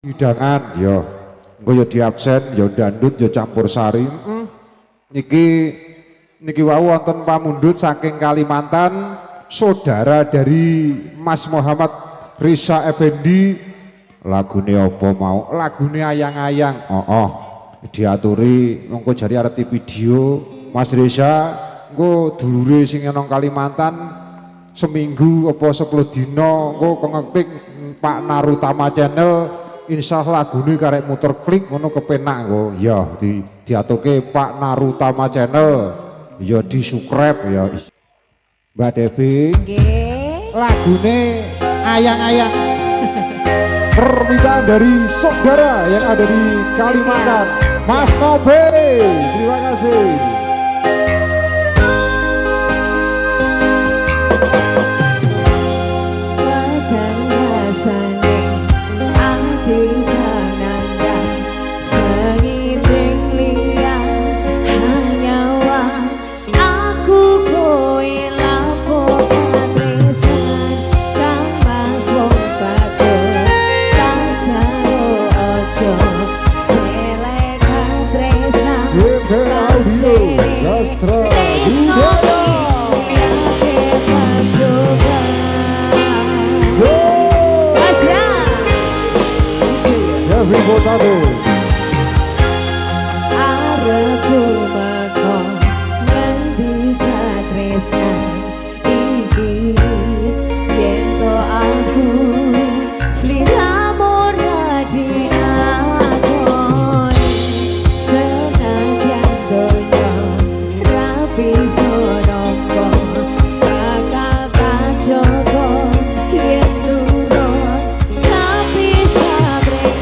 hidangan ya engko ya diabsen ya dandut ya campur sari. Niki wau wonten pamundhut saking Kalimantan, saudara dari Mas Muhammad Risa Effendi. Lagune apa mau? Lagune ayang-ayang. Diaturi engko jari arep video Mas Risa engko dulure sing nang Kalimantan seminggu apa 10 dina engko ngeklik Pak Narutama channel. Insyaallah lagune karek muter klik ngono kepenak kok. Ya diaturke Pak Narutama channel. Ya di subscribe ya Mbak Devi. Lagune ayang-ayang. Permintaan dari saudara yang ada di Kalimantan, Mas Nobe. Terima kasih. Votado. Arepku meko ngendika tresnan iki yen to aku sliramu ora diakoni senadyan donya ra bisa nampa bakal tak jogo yen turun tapi sabrek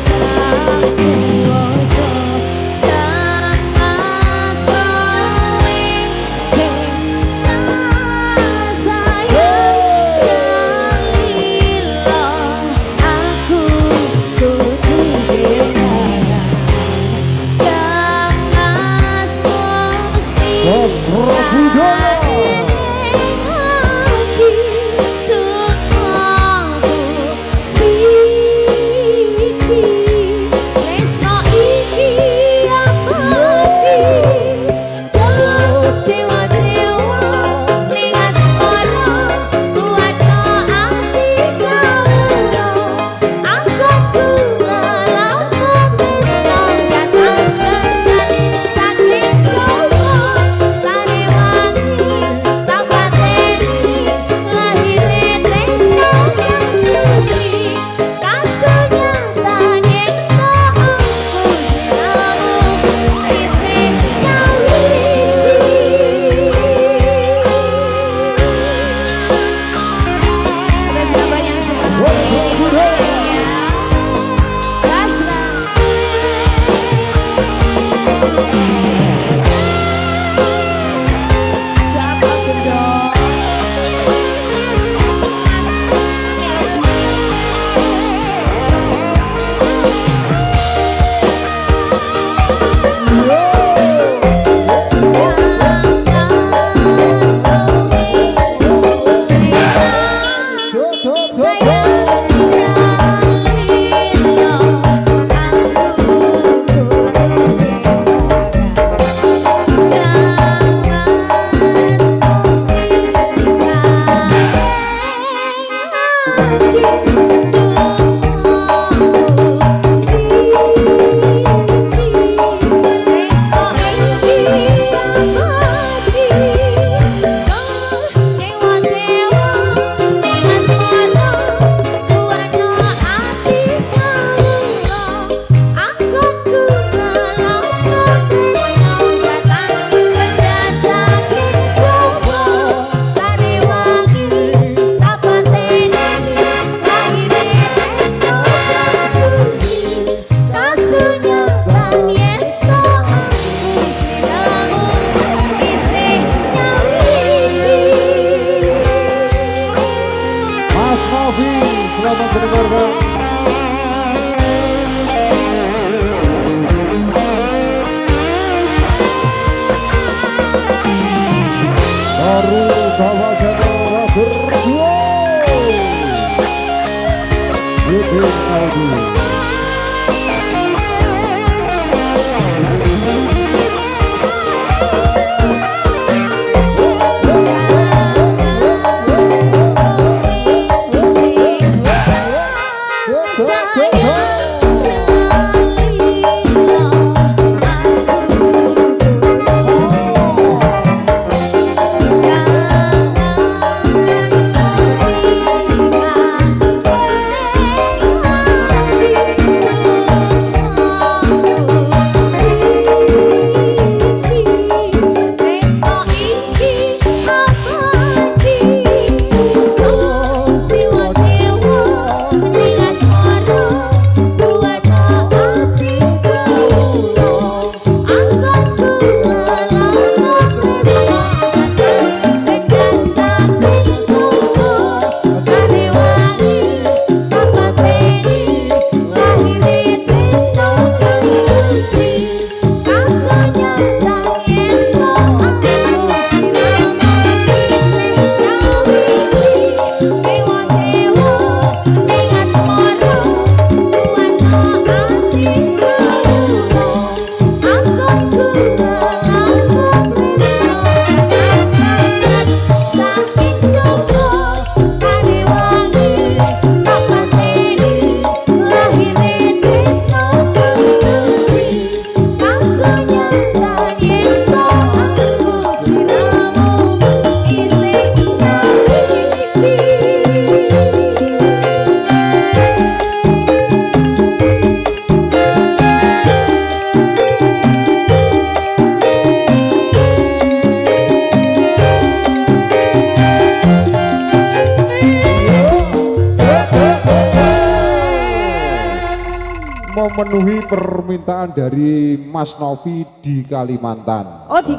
memenuhi permintaan dari Mas Novi di Kalimantan. Oh, di